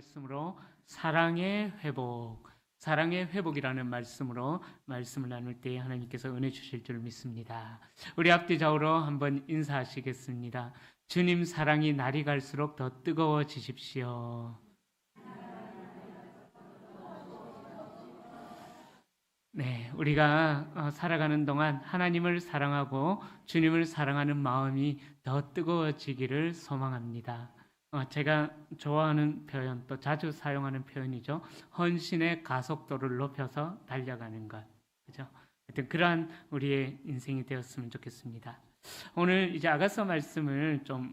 말씀으로 사랑의 회복이라는 말씀으로 말씀을 나눌 때 하나님께서 은혜 주실 줄 믿습니다. 우리 앞뒤 좌우로 한번 인사하시겠습니다. 주님 사랑이 날이 갈수록 더 뜨거워지십시오. 네, 우리가 살아가는 동안 하나님을 사랑하고 주님을 사랑하는 마음이 더 뜨거워지기를 소망합니다. 제가 좋아하는 표현, 또 자주 사용하는 표현이죠. 헌신의 가속도를 높여서 달려가는 것. 그죠? 하여튼 그러한 우리의 인생이 되었으면 좋겠습니다. 오늘 이제 아가서 말씀을 좀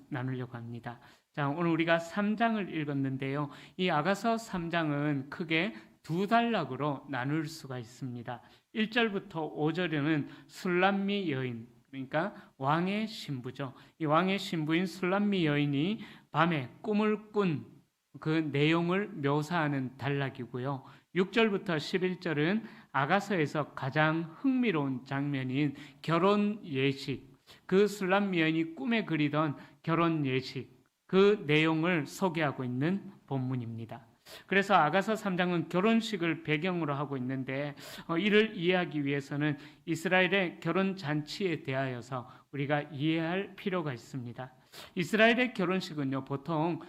나누려고 합니다. 자, 오늘 우리가 3장을 읽었는데요. 이 아가서 3장은 크게 두 단락으로 나눌 수가 있습니다. 1절부터 5절에는 술람미 여인, 그러니까 왕의 신부죠. 이 왕의 신부인 술람미 여인이 밤에 꿈을 꾼 그 내용을 묘사하는 단락이고요. 6절부터 11절은 아가서에서 가장 흥미로운 장면인 결혼 예식, 그 술람미 여인이 꿈에 그리던 결혼 예식, 그 내용을 소개하고 있는 본문입니다. 그래서 아가서 3장은 결혼식을 배경으로 하고 있는데 이를 이해하기 위해서는 이스라엘의 결혼 잔치에 대하여서 우리가 이해할 필요가 있습니다. 이스라엘의 결혼식은요, 보통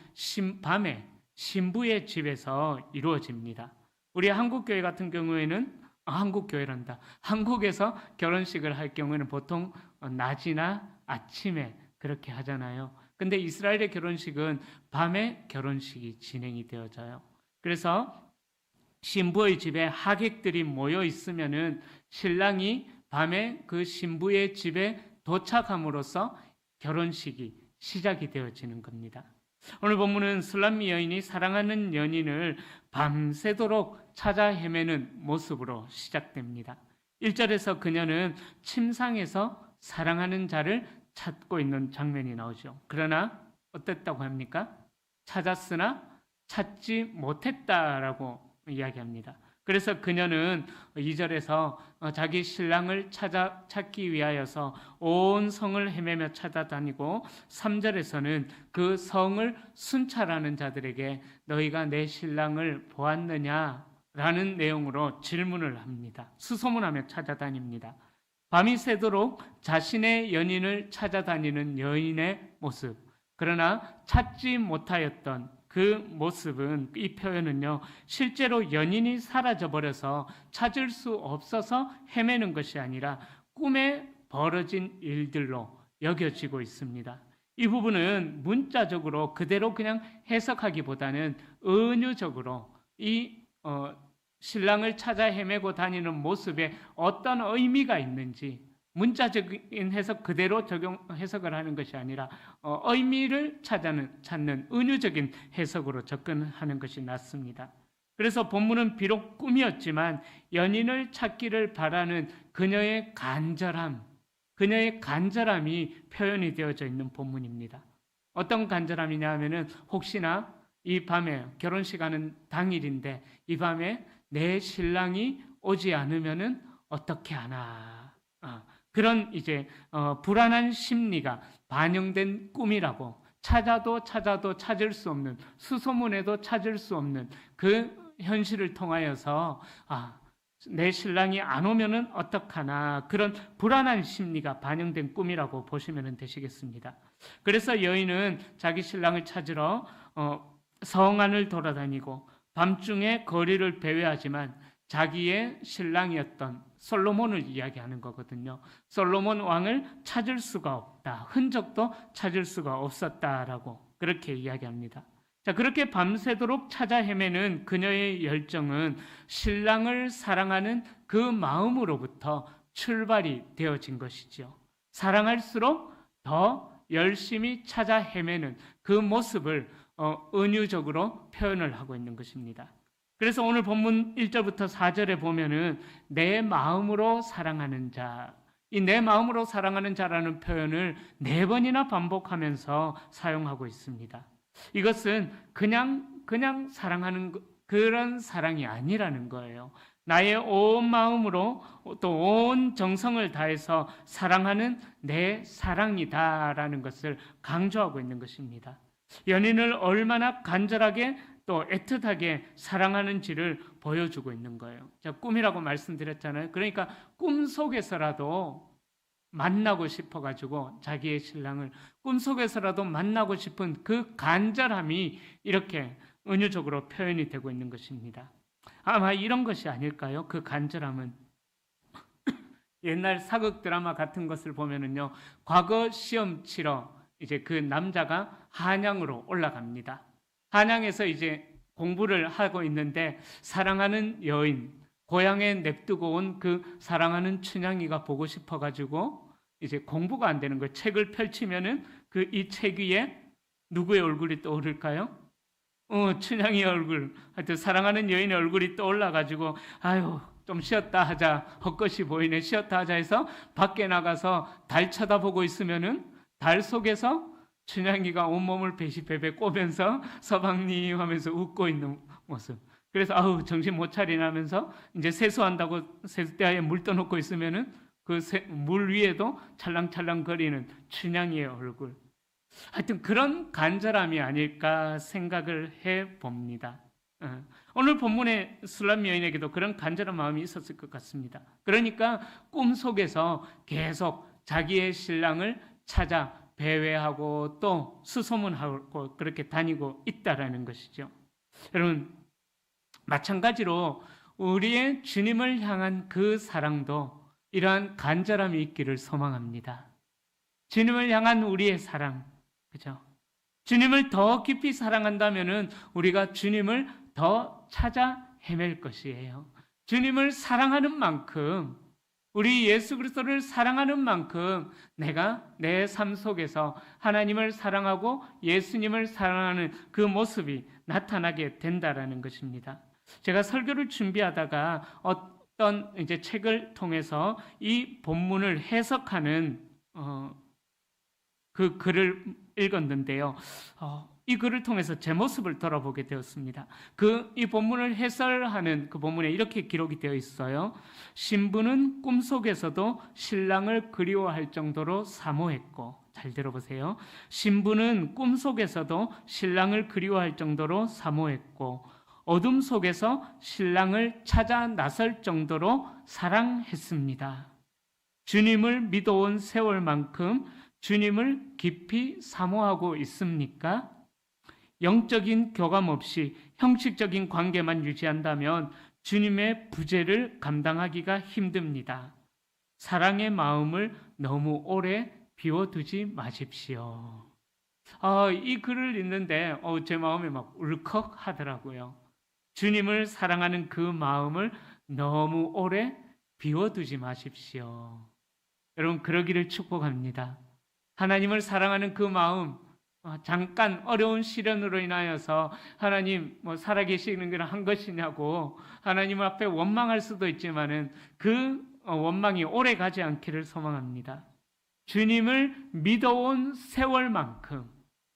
밤에 신부의 집에서 이루어집니다. 우리 한국교회 같은 경우에는 한국에서 결혼식을 할 경우에는 보통 낮이나 아침에 그렇게 하잖아요. 근데 이스라엘의 결혼식은 밤에 결혼식이 진행이 되어져요. 그래서 신부의 집에 하객들이 모여 있으면은 신랑이 밤에 그 신부의 집에 도착함으로써 결혼식이 시작이 되어지는 겁니다. 오늘 본문은 술람미 여인이 사랑하는 연인을 밤새도록 찾아 헤매는 모습으로 시작됩니다. 1절에서 그녀는 침상에서 사랑하는 자를 찾고 있는 장면이 나오죠. 그러나 어땠다고 합니까? 찾았으나 찾지 못했다라고 이야기합니다. 그래서 그녀는 2절에서 자기 신랑을 찾기 위하여서 온 성을 헤매며 찾아다니고 3절에서는 그 성을 순찰하는 자들에게 너희가 내 신랑을 보았느냐라는 내용으로 질문을 합니다. 수소문하며 찾아다닙니다. 밤이 새도록 자신의 연인을 찾아다니는 여인의 모습, 그러나 찾지 못하였던 그 모습은, 이 표현은요, 실제로 연인이 사라져버려서 찾을 수 없어서 헤매는 것이 아니라 꿈에 벌어진 일들로 여겨지고 있습니다. 이 부분은 문자적으로 그대로 그냥 해석하기보다는 은유적으로 이 신랑을 찾아 헤매고 다니는 모습에 어떤 의미가 있는지 문자적인 해석 그대로 해석을 하는 것이 아니라 의미를 찾는 은유적인 해석으로 접근하는 것이 낫습니다. 그래서 본문은 비록 꿈이었지만 연인을 찾기를 바라는 그녀의 간절함이 표현이 되어져 있는 본문입니다. 어떤 간절함이냐 하면은 혹시나 이 밤에 결혼식 하는 당일인데 이 밤에 내 신랑이 오지 않으면은 어떻게 하나, 그런 이제 불안한 심리가 반영된 꿈이라고, 찾아도 찾을 수 없는, 수소문해도 찾을 수 없는 그 현실을 통하여서 내 신랑이 안 오면은 어떡하나, 그런 불안한 심리가 반영된 꿈이라고 보시면 되시겠습니다. 그래서 여인은 자기 신랑을 찾으러 성 안을 돌아다니고 밤중에 거리를 배회하지만 자기의 신랑이었던 솔로몬을 이야기하는 거거든요. 솔로몬 왕을 찾을 수가 없다. 흔적도 찾을 수가 없었다라고 그렇게 이야기합니다. 자, 그렇게 밤새도록 찾아 헤매는 그녀의 열정은 신랑을 사랑하는 그 마음으로부터 출발이 되어진 것이죠. 사랑할수록 더 열심히 찾아 헤매는 그 모습을 은유적으로 표현을 하고 있는 것입니다. 그래서 오늘 본문 1절부터 4절에 보면은 내 마음으로 사랑하는 자, 이 내 마음으로 사랑하는 자라는 표현을 4번이나 반복하면서 사용하고 있습니다. 이것은 그냥 사랑하는 그런 사랑이 아니라는 거예요. 나의 온 마음으로 또 온 정성을 다해서 사랑하는 내 사랑이다라는 것을 강조하고 있는 것입니다. 연인을 얼마나 간절하게 또 애틋하게 사랑하는지를 보여주고 있는 거예요. 제가 꿈이라고 말씀드렸잖아요. 그러니까 꿈 속에서라도 만나고 싶어가지고 자기의 신랑을 꿈속에서라도 만나고 싶은 그 간절함이 이렇게 은유적으로 표현이 되고 있는 것입니다. 아마 이런 것이 아닐까요? 그 간절함은 옛날 사극 드라마 같은 것을 보면은요, 과거 시험 치러 이제 그 남자가 한양으로 올라갑니다. 한양에서 이제 공부를 하고 있는데 사랑하는 여인, 고향에 냅두고 온 그 사랑하는 춘향이가 보고 싶어가지고 이제 공부가 안 되는 거예요. 책을 펼치면은 그 이 책 위에 누구의 얼굴이 떠오를까요? 춘향이 얼굴. 하여튼 사랑하는 여인의 얼굴이 떠올라가지고 아유 좀 쉬었다 하자. 헛것이 보이네. 쉬었다 하자 해서 밖에 나가서 달 쳐다보고 있으면은 달 속에서 춘향이가 온몸을 베시베베 꼬면서 서방님 하면서 웃고 있는 모습. 그래서 아우 정신 못 차리나면서 이제 세수한다고 세수대에 물 떠놓고 있으면은 그 물 위에도 찰랑찰랑 거리는 춘향이의 얼굴. 하여튼 그런 간절함이 아닐까 생각을 해 봅니다. 오늘 본문의 술람 여인에게도 그런 간절한 마음이 있었을 것 같습니다. 그러니까 꿈속에서 계속 자기의 신랑을 찾아 배회하고 또 수소문하고 그렇게 다니고 있다라는 것이죠. 여러분, 마찬가지로 우리의 주님을 향한 그 사랑도 이러한 간절함이 있기를 소망합니다. 주님을 향한 우리의 사랑, 그죠? 주님을 더 깊이 사랑한다면은 우리가 주님을 더 찾아 헤맬 것이에요. 주님을 사랑하는 만큼, 우리 예수 그리스도를 사랑하는 만큼 내가 내 삶 속에서 하나님을 사랑하고 예수님을 사랑하는 그 모습이 나타나게 된다라는 것입니다. 제가 설교를 준비하다가 어떤 이제 책을 통해서 이 본문을 해석하는 그 글을 읽었는데요. 이 글을 통해서 제 모습을 돌아보게 되었습니다. 이 본문을 해설하는 그 본문에 이렇게 기록이 되어 있어요. 신부는 꿈속에서도 신랑을 그리워할 정도로 사모했고, 잘 들어보세요. 신부는 꿈속에서도 신랑을 그리워할 정도로 사모했고, 어둠 속에서 신랑을 찾아 나설 정도로 사랑했습니다. 주님을 믿어온 세월만큼 주님을 깊이 사모하고 있습니까? 영적인 교감 없이 형식적인 관계만 유지한다면 주님의 부재를 감당하기가 힘듭니다. 사랑의 마음을 너무 오래 비워두지 마십시오. 이 글을 읽는데 제 마음이 막 울컥 하더라고요. 주님을 사랑하는 그 마음을 너무 오래 비워두지 마십시오. 여러분, 그러기를 축복합니다. 하나님을 사랑하는 그 마음, 잠깐 어려운 시련으로 인하여서 하나님 살아계시는 건 한 것이냐고 하나님 앞에 원망할 수도 있지만은 그 원망이 오래 가지 않기를 소망합니다. 주님을 믿어온 세월만큼,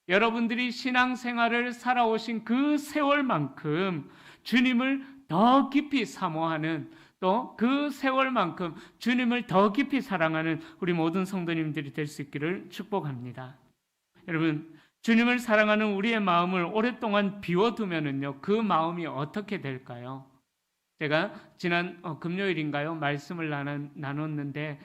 여러분들이 신앙생활을 살아오신 그 세월만큼 주님을 더 깊이 사모하는, 또 그 세월만큼 주님을 더 깊이 사랑하는 우리 모든 성도님들이 될 수 있기를 축복합니다. 여러분, 주님을 사랑하는 우리의 마음을 오랫동안 비워두면은요, 그 마음이 어떻게 될까요? 제가 지난 금요일인가요? 말씀을 나눴는데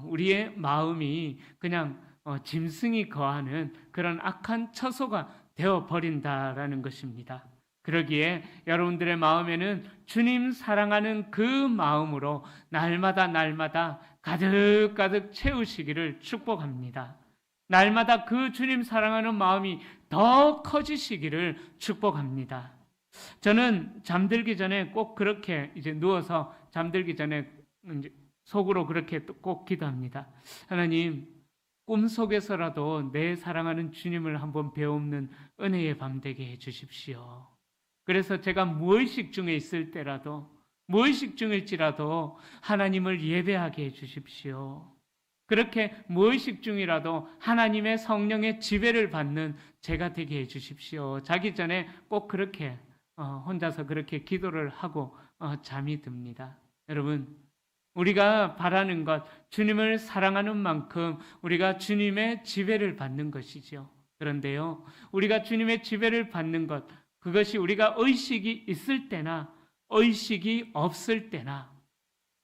우리의 마음이 그냥 짐승이 거하는 그런 악한 처소가 되어버린다라는 것입니다. 그러기에 여러분들의 마음에는 주님 사랑하는 그 마음으로 날마다 가득가득 채우시기를 축복합니다. 날마다 그 주님 사랑하는 마음이 더 커지시기를 축복합니다. 저는 잠들기 전에 꼭 그렇게 이제 누워서 잠들기 전에 이제 속으로 그렇게 꼭 기도합니다. 하나님, 꿈속에서라도 내 사랑하는 주님을 한번 배우는 은혜의 밤 되게 해 주십시오. 그래서 제가 무의식 중에 있을 때라도, 무의식 중일지라도 하나님을 예배하게 해 주십시오. 그렇게 무의식 중이라도 하나님의 성령의 지배를 받는 제가 되게 해 주십시오. 자기 전에 꼭 그렇게 혼자서 그렇게 기도를 하고 잠이 듭니다. 여러분, 우리가 바라는 것, 주님을 사랑하는 만큼 우리가 주님의 지배를 받는 것이죠. 그런데요, 우리가 주님의 지배를 받는 것, 그것이 우리가 의식이 있을 때나 의식이 없을 때나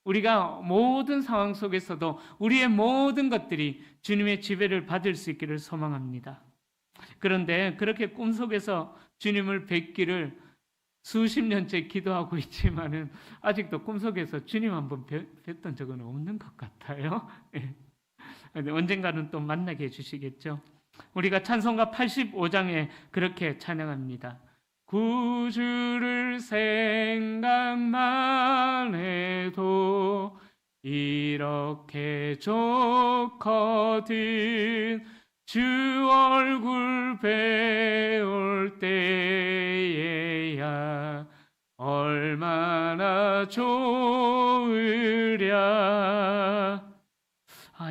우리가 모든 상황 속에서도 우리의 모든 것들이 주님의 지배를 받을 수 있기를 소망합니다. 그런데 그렇게 꿈속에서 주님을 뵙기를 수십 년째 기도하고 있지만은 아직도 꿈속에서 주님 한번 뵀던 적은 없는 것 같아요. 예. 언젠가는 또 만나게 해주시겠죠. 우리가 찬송가 85장에 그렇게 찬양합니다. 구주를 생각만 해도 이렇게 좋거든 주 얼굴 배울 때에야 얼마나 좋으랴.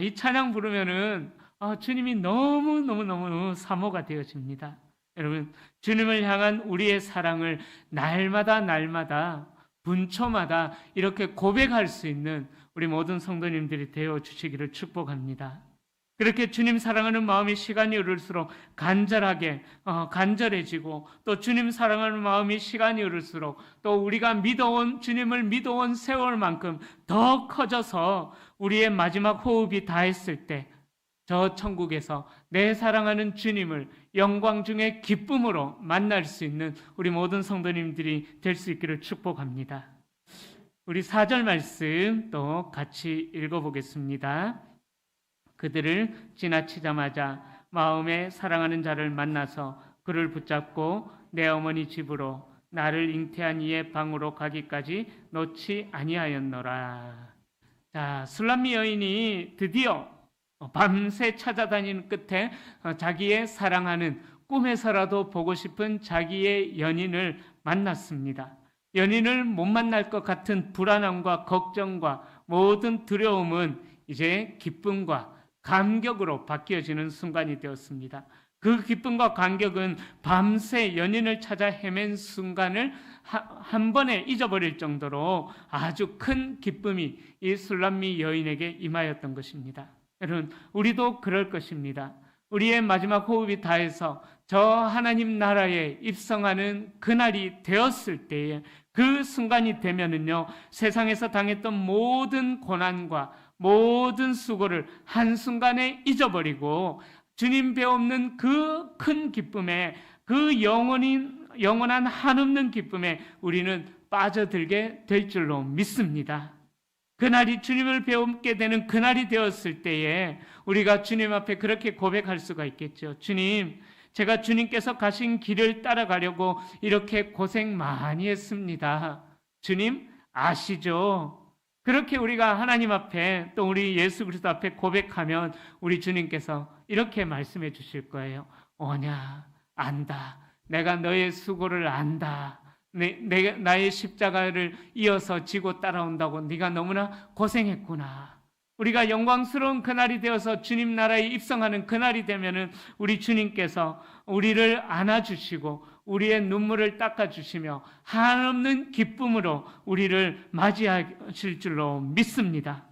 이 찬양 부르면은 주님이 너무 사모가 되어집니다. 여러분, 주님을 향한 우리의 사랑을 날마다 분초마다 이렇게 고백할 수 있는 우리 모든 성도님들이 되어 주시기를 축복합니다. 그렇게 주님 사랑하는 마음이 시간이 흐를수록 간절해지고 또 주님 사랑하는 마음이 시간이 흐를수록 또 우리가 주님을 믿어온 세월만큼 더 커져서 우리의 마지막 호흡이 다했을 때 저 천국에서 내 사랑하는 주님을 영광 중에 기쁨으로 만날 수 있는 우리 모든 성도님들이 될 수 있기를 축복합니다. 우리 4절 말씀 또 같이 읽어보겠습니다. 그들을 지나치자마자 마음에 사랑하는 자를 만나서 그를 붙잡고 내 어머니 집으로 나를 잉태한 이의 방으로 가기까지 놓지 아니하였노라. 자, 술람미 여인이 드디어 밤새 찾아다니는 끝에 자기의 사랑하는 꿈에서라도 보고 싶은 자기의 연인을 만났습니다. 연인을 못 만날 것 같은 불안함과 걱정과 모든 두려움은 이제 기쁨과 감격으로 바뀌어지는 순간이 되었습니다. 그 기쁨과 감격은 밤새 연인을 찾아 헤맨 순간을 한 번에 잊어버릴 정도로 아주 큰 기쁨이 이 술람미 여인에게 임하였던 것입니다. 여러분, 우리도 그럴 것입니다. 우리의 마지막 호흡이 다해서 저 하나님 나라에 입성하는 그날이 되었을 때에 그 순간이 되면은요, 세상에서 당했던 모든 고난과 모든 수고를 한순간에 잊어버리고 주님 배없는 그 큰 기쁨에 그 영원한 한없는 기쁨에 우리는 빠져들게 될 줄로 믿습니다. 그날이 주님을 배우게 되는 그날이 되었을 때에 우리가 주님 앞에 그렇게 고백할 수가 있겠죠. 주님, 제가 주님께서 가신 길을 따라가려고 이렇게 고생 많이 했습니다. 주님 아시죠? 그렇게 우리가 하나님 앞에 또 우리 예수 그리스도 앞에 고백하면 우리 주님께서 이렇게 말씀해 주실 거예요. 오냐, 안다. 내가 너의 수고를 안다. 나의 십자가를 이어서 지고 따라온다고 네가 너무나 고생했구나. 우리가 영광스러운 그날이 되어서 주님 나라에 입성하는 그날이 되면은 우리 주님께서 우리를 안아주시고 우리의 눈물을 닦아주시며 한없는 기쁨으로 우리를 맞이하실 줄로 믿습니다.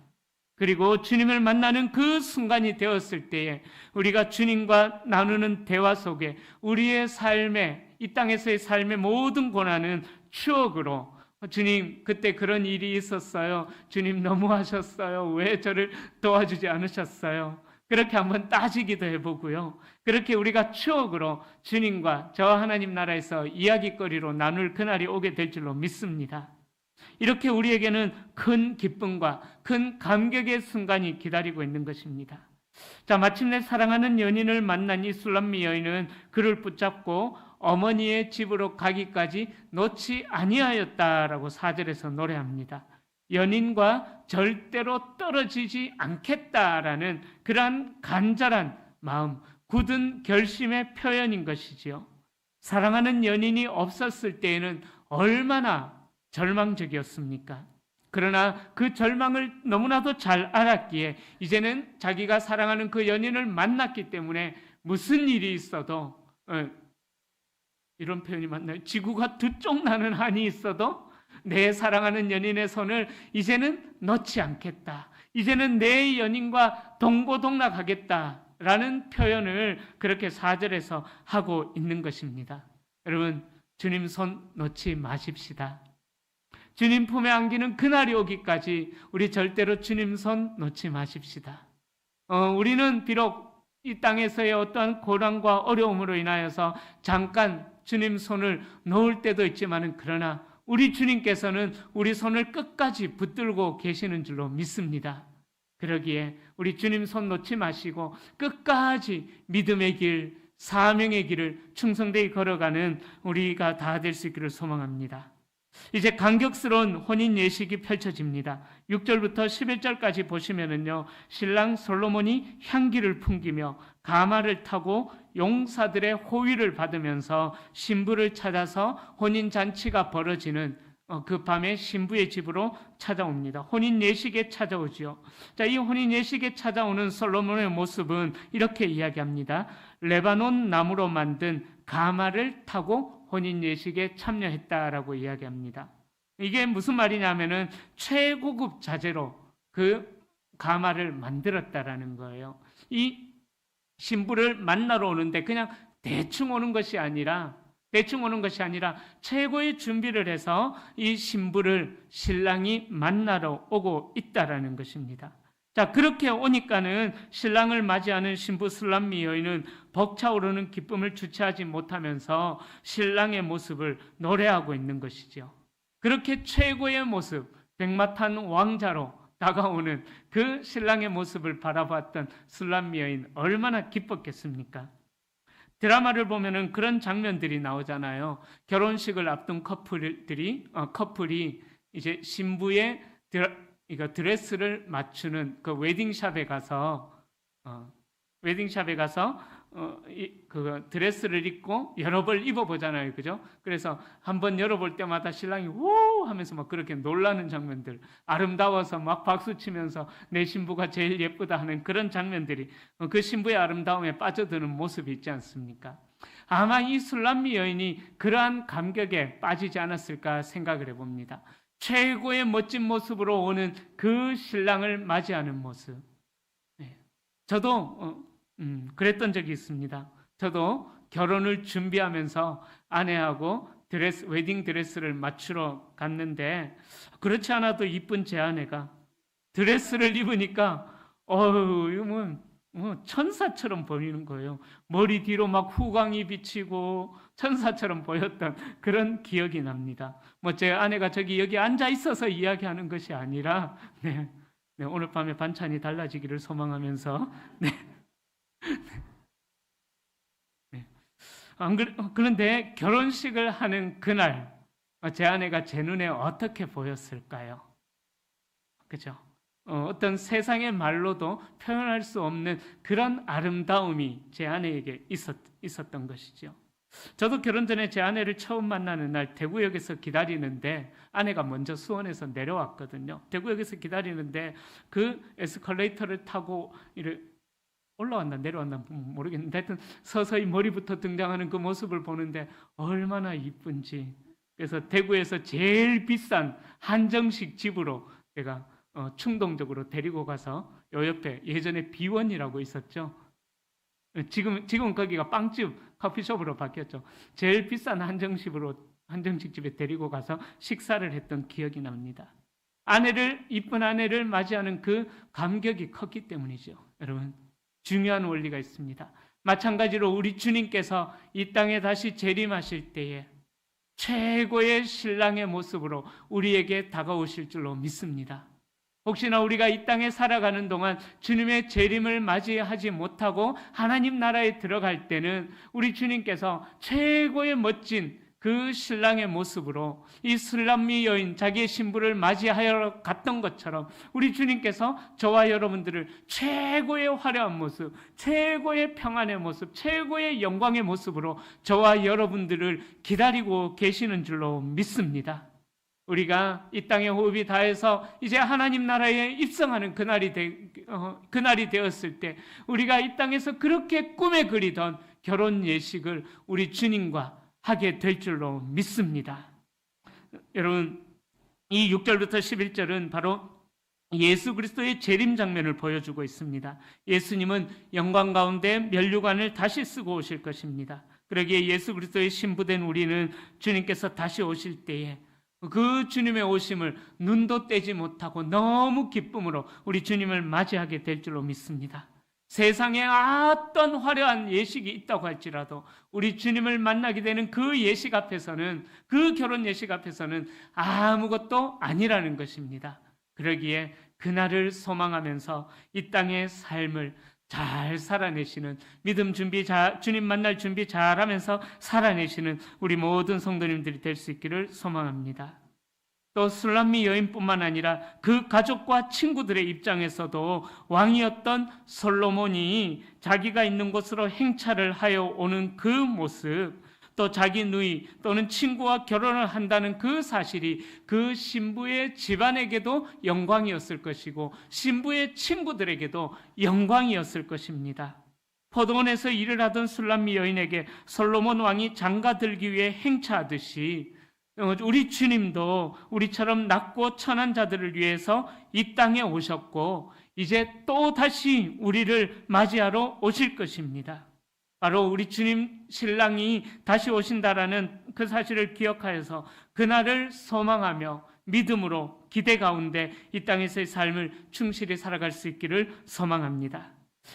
그리고 주님을 만나는 그 순간이 되었을 때에 우리가 주님과 나누는 대화 속에 우리의 삶에 이 땅에서의 삶의 모든 고난은 추억으로 주님 그때 그런 일이 있었어요. 주님 너무하셨어요. 왜 저를 도와주지 않으셨어요? 그렇게 한번 따지기도 해보고요. 그렇게 우리가 추억으로 주님과 저 하나님 나라에서 이야기거리로 나눌 그날이 오게 될 줄로 믿습니다. 이렇게 우리에게는 큰 기쁨과 큰 감격의 순간이 기다리고 있는 것입니다. 자, 마침내 사랑하는 연인을 만난 이 술람미 여인은 그를 붙잡고 어머니의 집으로 가기까지 놓지 아니하였다라고 4절에서 노래합니다. 연인과 절대로 떨어지지 않겠다라는 그러한 간절한 마음, 굳은 결심의 표현인 것이지요. 사랑하는 연인이 없었을 때에는 얼마나 절망적이었습니까? 그러나 그 절망을 너무나도 잘 알았기에 이제는 자기가 사랑하는 그 연인을 만났기 때문에 무슨 일이 있어도 이런 표현이 맞나요? 지구가 두 쪽 나는 한이 있어도 내 사랑하는 연인의 손을 이제는 놓지 않겠다. 이제는 내 연인과 동고동락하겠다라는 표현을 그렇게 4절에서 하고 있는 것입니다. 여러분, 주님 손 놓지 마십시다. 주님 품에 안기는 그날이 오기까지 우리 절대로 주님 손 놓지 마십시다. 우리는 비록 이 땅에서의 어떠한 고난과 어려움으로 인하여서 잠깐 주님 손을 놓을 때도 있지만, 그러나 우리 주님께서는 우리 손을 끝까지 붙들고 계시는 줄로 믿습니다. 그러기에 우리 주님 손 놓지 마시고 끝까지 믿음의 길, 사명의 길을 충성되이 걸어가는 우리가 다 될 수 있기를 소망합니다. 이제 감격스러운 혼인 예식이 펼쳐집니다. 6절부터 11절까지 보시면은요, 신랑 솔로몬이 향기를 풍기며 가마를 타고 용사들의 호위를 받으면서 신부를 찾아서 혼인 잔치가 벌어지는 그 밤에 신부의 집으로 찾아옵니다. 혼인 예식에 찾아오지요. 자, 이 혼인 예식에 찾아오는 솔로몬의 모습은 이렇게 이야기합니다. 레바논 나무로 만든 가마를 타고 혼인 예식에 참여했다라고 이야기합니다. 이게 무슨 말이냐면은 최고급 자재로 그 가마를 만들었다라는 거예요. 이 신부를 만나러 오는데 그냥 대충 오는 것이 아니라 최고의 준비를 해서 이 신랑이 만나러 오고 있다라는 것입니다. 자, 그렇게 오니까는 신랑을 맞이하는 신부 술람미 여인은 벅차오르는 기쁨을 주체하지 못하면서 신랑의 모습을 노래하고 있는 것이죠. 그렇게 최고의 모습, 백마탄 왕자로 다가오는 그 신랑의 모습을 바라봤던 술람미 여인 얼마나 기뻤겠습니까? 드라마를 보면은 그런 장면들이 나오잖아요. 결혼식을 앞둔 커플이 이제 신부의 드레스를 맞추는 그 웨딩샵에 가서 그 드레스를 입고 여러 벌 입어보잖아요, 그죠? 그래서 한번 열어볼 때마다 신랑이 우 하면서 막 그렇게 놀라는 장면들, 아름다워서 막 박수 치면서 내 신부가 제일 예쁘다 하는 그런 장면들이, 그 신부의 아름다움에 빠져드는 모습이 있지 않습니까? 아마 이 술람미 여인이 그러한 감격에 빠지지 않았을까 생각을 해봅니다. 최고의 멋진 모습으로 오는 그 신랑을 맞이하는 모습. 저도 그랬던 적이 있습니다. 저도 결혼을 준비하면서 아내하고 웨딩 드레스를 맞추러 갔는데, 그렇지 않아도 이쁜 제 아내가 드레스를 입으니까 이거 천사처럼 보이는 거예요. 머리 뒤로 막 후광이 비치고 천사처럼 보였던 그런 기억이 납니다. 제 아내가 여기 앉아 있어서 이야기하는 것이 아니라, 오늘 밤에 반찬이 달라지기를 소망하면서, 그런데 결혼식을 하는 그날, 제 아내가 제 눈에 어떻게 보였을까요? 그죠? 어떤 세상의 말로도 표현할 수 없는 그런 아름다움이 제 아내에게 있었던 것이죠. 저도 결혼 전에 제 아내를 처음 만나는 날 대구역에서 기다리는데, 아내가 먼저 수원에서 내려왔거든요. 대구역에서 기다리는데 그 에스컬레이터를 타고 올라왔나 내려왔나 모르겠는데, 하여튼 서서히 머리부터 등장하는 그 모습을 보는데 얼마나 이쁜지. 그래서 대구에서 제일 비싼 한정식 집으로 제가 충동적으로 데리고 가서, 요 옆에 예전에 비원이라고 있었죠. 지금 거기가 빵집 커피숍으로 바뀌었죠. 제일 비싼 한정식 집에 데리고 가서 식사를 했던 기억이 납니다. 이쁜 아내를 맞이하는 그 감격이 컸기 때문이죠. 여러분, 중요한 원리가 있습니다. 마찬가지로 우리 주님께서 이 땅에 다시 재림하실 때에 최고의 신랑의 모습으로 우리에게 다가오실 줄로 믿습니다. 혹시나 우리가 이 땅에 살아가는 동안 주님의 재림을 맞이하지 못하고 하나님 나라에 들어갈 때는 우리 주님께서 최고의 멋진 그 신랑의 모습으로 이 술람미 여인 자기의 신부를 맞이하여 갔던 것처럼 우리 주님께서 저와 여러분들을 최고의 화려한 모습, 최고의 평안의 모습, 최고의 영광의 모습으로 저와 여러분들을 기다리고 계시는 줄로 믿습니다. 우리가 이 땅에 호흡이 다해서 이제 하나님 나라에 입성하는 그날이 되었을 때, 우리가 이 땅에서 그렇게 꿈에 그리던 결혼 예식을 우리 주님과 하게 될 줄로 믿습니다. 여러분, 이 6절부터 11절은 바로 예수 그리스도의 재림 장면을 보여주고 있습니다. 예수님은 영광 가운데 면류관을 다시 쓰고 오실 것입니다. 그러기에 예수 그리스도의 신부된 우리는 주님께서 다시 오실 때에 그 주님의 오심을 눈도 떼지 못하고 너무 기쁨으로 우리 주님을 맞이하게 될 줄로 믿습니다. 세상에 어떤 화려한 예식이 있다고 할지라도 우리 주님을 만나게 되는 그 예식 앞에서는, 그 결혼 예식 앞에서는 아무것도 아니라는 것입니다. 그러기에 그날을 소망하면서 이 땅의 삶을 잘 살아내시는, 믿음 준비 주님 만날 준비 잘하면서 살아내시는 우리 모든 성도님들이 될 수 있기를 소망합니다. 또 술람미 여인뿐만 아니라 그 가족과 친구들의 입장에서도 왕이었던 솔로몬이 자기가 있는 곳으로 행차를 하여 오는 그 모습, 또 자기 누이 또는 친구와 결혼을 한다는 그 사실이 그 신부의 집안에게도 영광이었을 것이고 신부의 친구들에게도 영광이었을 것입니다. 포도원에서 일을 하던 술람미 여인에게 솔로몬 왕이 장가들기 위해 행차하듯이 우리 주님도 우리처럼 낮고 천한 자들을 위해서 이 땅에 오셨고 이제 또 다시 우리를 맞이하러 오실 것입니다. 바로 우리 주님 신랑이 다시 오신다라는 그 사실을 기억하여서 그날을 소망하며 믿음으로 기대 가운데 이 땅에서의 삶을 충실히 살아갈 수 있기를 소망합니다.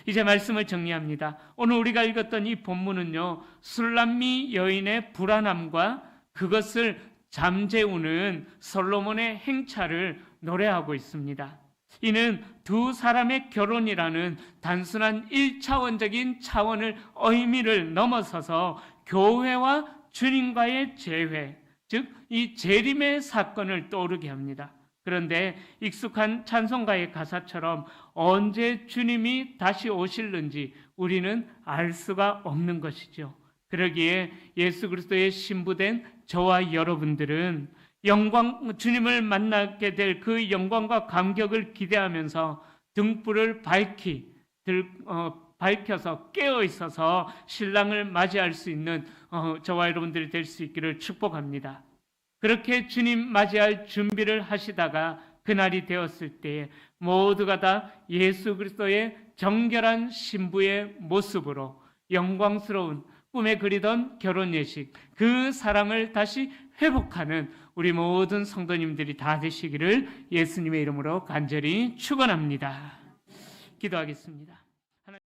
이제 말씀을 정리합니다. 오늘 우리가 읽었던 이 본문은요, 술람미 여인의 불안함과 그것을 잠재우는 솔로몬의 행차를 노래하고 있습니다. 이는 두 사람의 결혼이라는 단순한 1차원적인 차원을 의미를 넘어서서 교회와 주님과의 재회, 즉 이 재림의 사건을 떠오르게 합니다. 그런데 익숙한 찬송가의 가사처럼 언제 주님이 다시 오실는지 우리는 알 수가 없는 것이죠. 그러기에 예수 그리스도의 신부된 저와 여러분들은 주님을 만나게 될 그 영광과 감격을 기대하면서 등불을 밝혀서 깨어 있어서 신랑을 맞이할 수 있는 저와 여러분들이 될 수 있기를 축복합니다. 그렇게 주님 맞이할 준비를 하시다가 그날이 되었을 때에 모두가 다 예수 그리스도의 정결한 신부의 모습으로 영광스러운 꿈에 그리던 결혼 예식, 그 사랑을 다시 회복하는 우리 모든 성도님들이 다 되시기를 예수님의 이름으로 간절히 축원합니다. 기도하겠습니다.